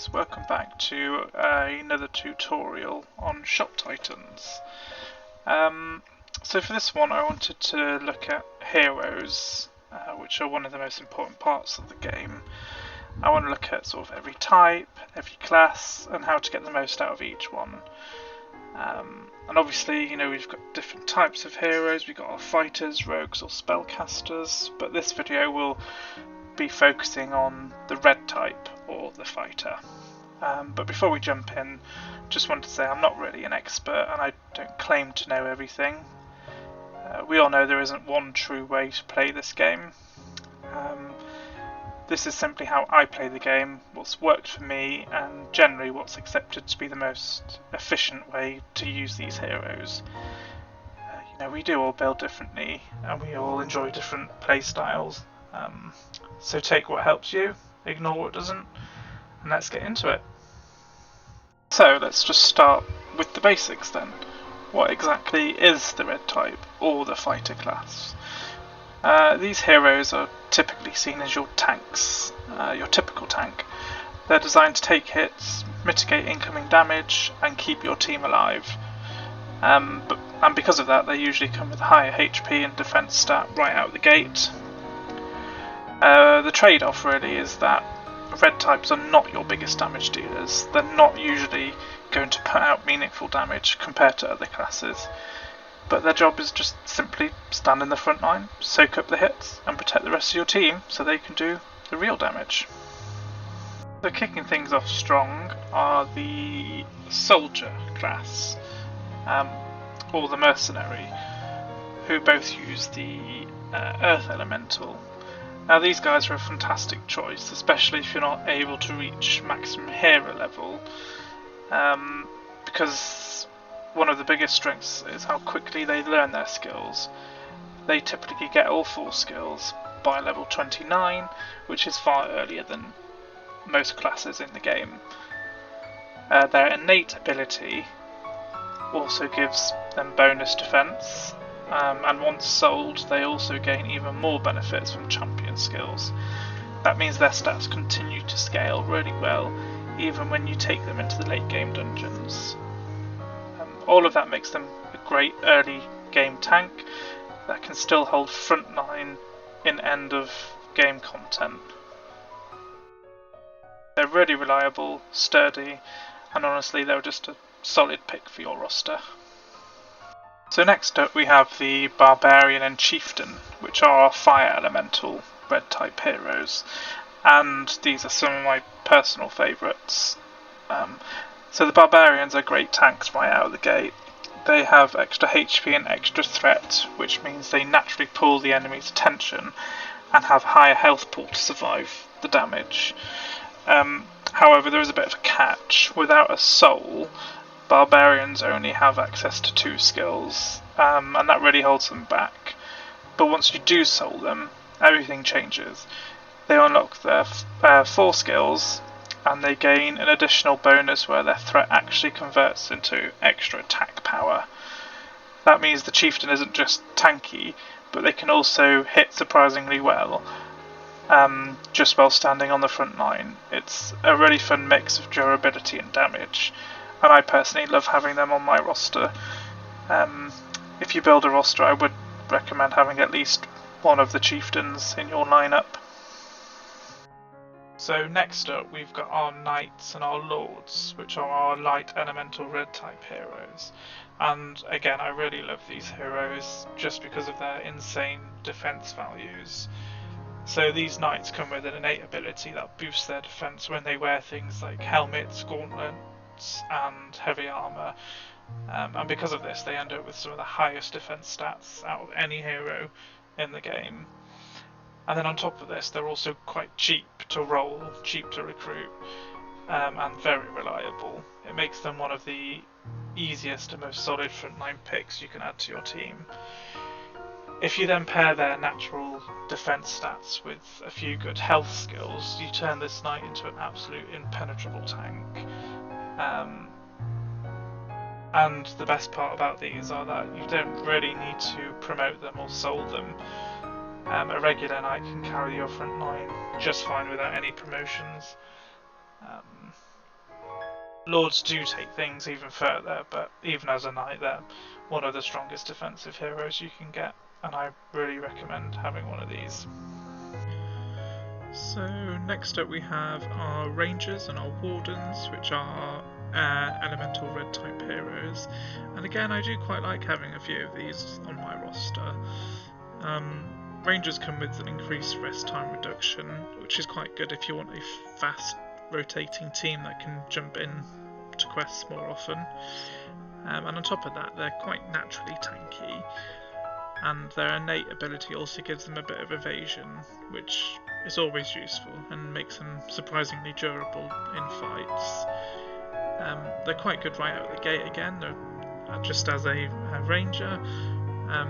guys, welcome back to another tutorial on Shop Titans. So for this one I wanted to look at heroes, which are one of the most important parts of the game. I want to look at sort of every type, every class, and how to get the most out of each one. And obviously, you know, we've got different types of heroes. We've got our fighters, rogues or spellcasters, but this video will be focusing on the red type or the fighter. But before we jump in, just wanted to say I'm not really an expert and I don't claim to know everything. We all know there isn't one true way to play this game. This is simply how I play the game, what's worked for me, and generally what's accepted to be the most efficient way to use these heroes. You know, we do all build differently and we all enjoy different play styles. So take what helps you, ignore what doesn't, and let's get into it. So let's just start with the basics then. What exactly is the red type or the fighter class? These heroes are typically seen as your tanks, your typical tank. They're designed to take hits, mitigate incoming damage, and keep your team alive. And because of that, they usually come with a higher HP and defense stat right out the gate. The trade-off really is that red types are not your biggest damage dealers. They're not usually going to put out meaningful damage compared to other classes, but their job is just simply stand in the front line, soak up the hits and protect the rest of your team so they can do the real damage. So kicking things off strong are the soldier class, or the mercenary, who both use the earth elemental. Now these guys are a fantastic choice, especially if you're not able to reach maximum hero level, because one of the biggest strengths is how quickly they learn their skills. They typically get all 4 skills by level 29, which is far earlier than most classes in the game. Their innate ability also gives them bonus defense. And once sold, they also gain even more benefits from champion skills. That means their stats continue to scale really well, even when you take them into the late game dungeons. All of that makes them a great early game tank that can still hold front line in end of game content. They're really reliable, sturdy, and honestly they're just a solid pick for your roster. So next up we have the Barbarian and Chieftain, which are our fire elemental red type heroes, and these are some of my personal favourites. So the Barbarians are great tanks right out of the gate. They have extra HP and extra threat, which means they naturally pull the enemy's attention and have higher health pool to survive the damage. However, there is a bit of a catch. Without a soul, Barbarians only have access to 2 skills, and that really holds them back. But once you do soul them, everything changes. They unlock their 4 skills, and they gain an additional bonus where their threat actually converts into extra attack power. That means the Chieftain isn't just tanky, but they can also hit surprisingly well, just while standing on the front line. It's a really fun mix of durability and damage, and I personally love having them on my roster. If you build a roster, I would recommend having at least one of the Chieftains in your lineup. So next up we've got our Knights and our Lords, which are our light elemental red type heroes. And again, I really love these heroes just because of their insane defense values. So these Knights come with an innate ability that boosts their defense when they wear things like helmets, gauntlets and heavy armour, and because of this they end up with some of the highest defense stats out of any hero in the game. And then on top of this, they're also quite cheap to roll, cheap to recruit, and very reliable. It makes them one of the easiest and most solid frontline picks you can add to your team. If you then pair their natural defense stats with a few good health skills, you turn this knight into an absolute impenetrable tank. And the best part about these are that you don't really need to promote them or soul them. A regular knight can carry your front line just fine without any promotions. Lords do take things even further, but even as a knight, they're one of the strongest defensive heroes you can get, and I really recommend having one of these. So next up we have our Rangers and our Wardens, which are elemental red type heroes, and again I do quite like having a few of these on my roster. Rangers come with an increased rest time reduction, which is quite good if you want a fast rotating team that can jump in to quests more often. And on top of that, they're quite naturally tanky, and their innate ability also gives them a bit of evasion, which is always useful and makes them surprisingly durable in fights. They're quite good right out of the gate again. They're just as a ranger.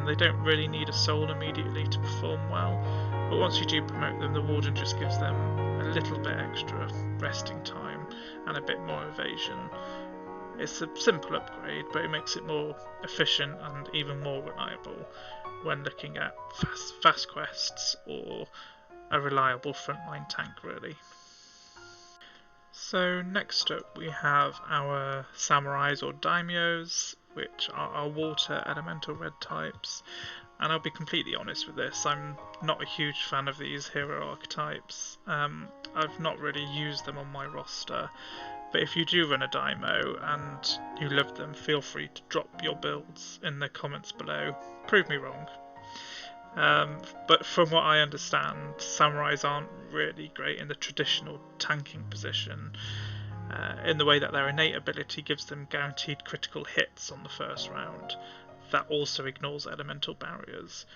They don't really need a soul immediately to perform well, but once you do promote them, the Warden just gives them a little bit extra resting time and a bit more evasion. It's a simple upgrade, but it makes it more efficient and even more reliable when looking at fast quests or a reliable frontline tank, really. So next up we have our samurais or daimyos, which are our water elemental red types, and I'll be completely honest with this, I'm not a huge fan of these hero archetypes. I've not really used them on my roster, but if you do run a daimyo and you love them, feel free to drop your builds in the comments below. Prove me wrong. But from what I understand, samurais aren't really great in the traditional tanking position, in the way that their innate ability gives them guaranteed critical hits on the first round. That also ignores elemental barriers.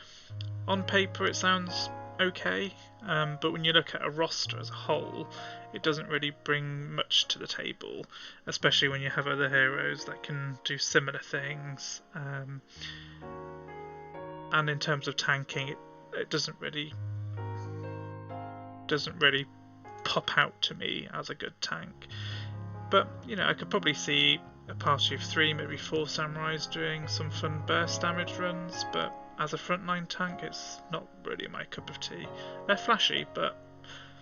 On paper it sounds okay, but when you look at a roster as a whole, it doesn't really bring much to the table, especially when you have other heroes that can do similar things. And in terms of tanking, it doesn't really pop out to me as a good tank. But I could probably see a party of 3, maybe 4 samurais doing some fun burst damage runs, but as a frontline tank it's not really my cup of tea. They're flashy, but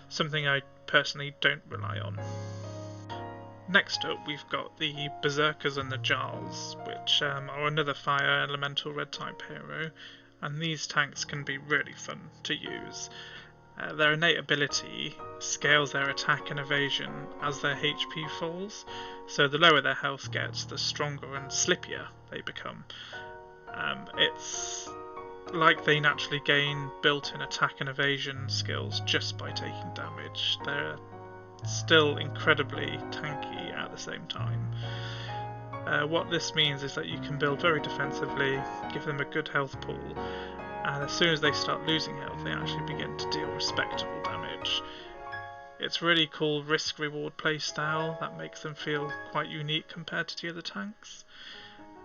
something I personally don't rely on. Next up we've got the Berserkers and the Jarls, which are another fire elemental red type hero, and these tanks can be really fun to use. Their innate ability scales their attack and evasion as their HP falls, so the lower their health gets, the stronger and slippier they become. It's like they naturally gain built-in attack and evasion skills just by taking damage. They're still incredibly tanky at the same time. What this means is that you can build very defensively, give them a good health pool, and as soon as they start losing health they actually begin to deal respectable damage. It's a really cool risk-reward playstyle that makes them feel quite unique compared to the other tanks.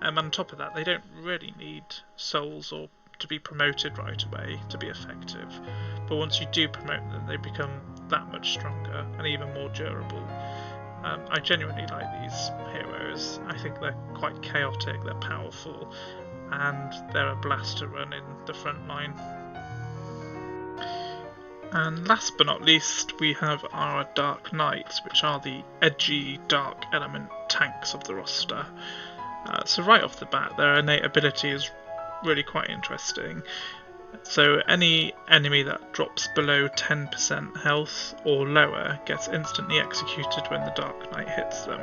And on top of that, they don't really need souls or to be promoted right away to be effective, but once you do promote them they become that much stronger and even more durable. I genuinely like these heroes. I think they're quite chaotic, they're powerful, and they're a blast to run in the front line. And last but not least, we have our Dark Knights, which are the edgy dark element tanks of the roster. So right off the bat, their innate ability is really quite interesting. So any enemy that drops below 10% health or lower gets instantly executed when the Dark Knight hits them,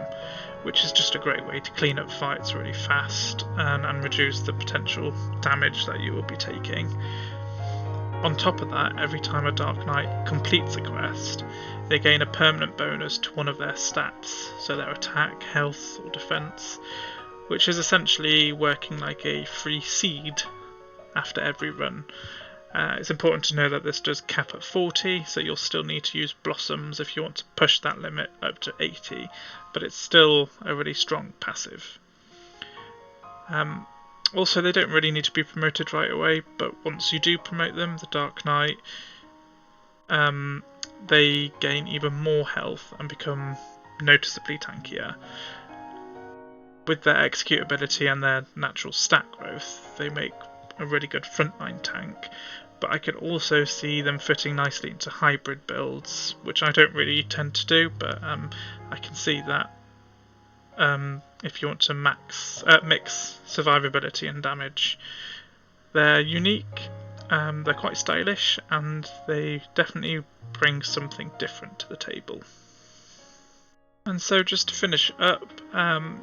which is just a great way to clean up fights really fast and reduce the potential damage that you will be taking. On top of that, every time a Dark Knight completes a quest, they gain a permanent bonus to one of their stats, so their attack, health or defense, which is essentially working like a free seed after every run. It's important to know that this does cap at 40, so you'll still need to use blossoms if you want to push that limit up to 80, but it's still a really strong passive. Also, they don't really need to be promoted right away, but once you do promote them, the Dark Knight, they gain even more health and become noticeably tankier. With their executability and their natural stat growth, they make a really good frontline tank, but I could also see them fitting nicely into hybrid builds, which I don't really tend to do, but I can see that if you want to mix survivability and damage. They're unique, they're quite stylish, and they definitely bring something different to the table. And so just to finish up,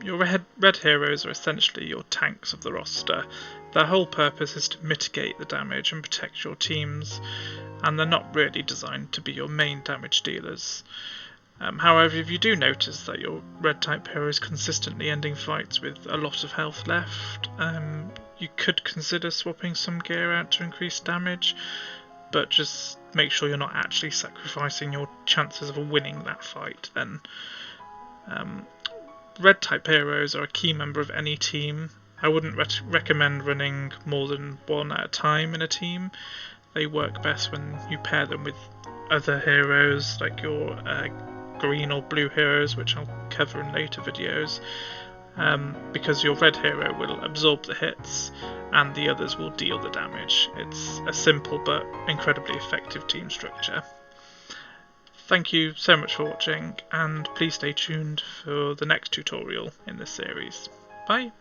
your red heroes are essentially your tanks of the roster. Their whole purpose is to mitigate the damage and protect your teams, and they're not really designed to be your main damage dealers. However, if you do notice that your red type hero is consistently ending fights with a lot of health left, you could consider swapping some gear out to increase damage, but just make sure you're not actually sacrificing your chances of winning that fight then. Red type heroes are a key member of any team. I wouldn't recommend running more than one at a time in a team. They work best when you pair them with other heroes like your green or blue heroes, which I'll cover in later videos, because your red hero will absorb the hits and the others will deal the damage. It's a simple but incredibly effective team structure. Thank you so much for watching, and please stay tuned for the next tutorial in this series. Bye!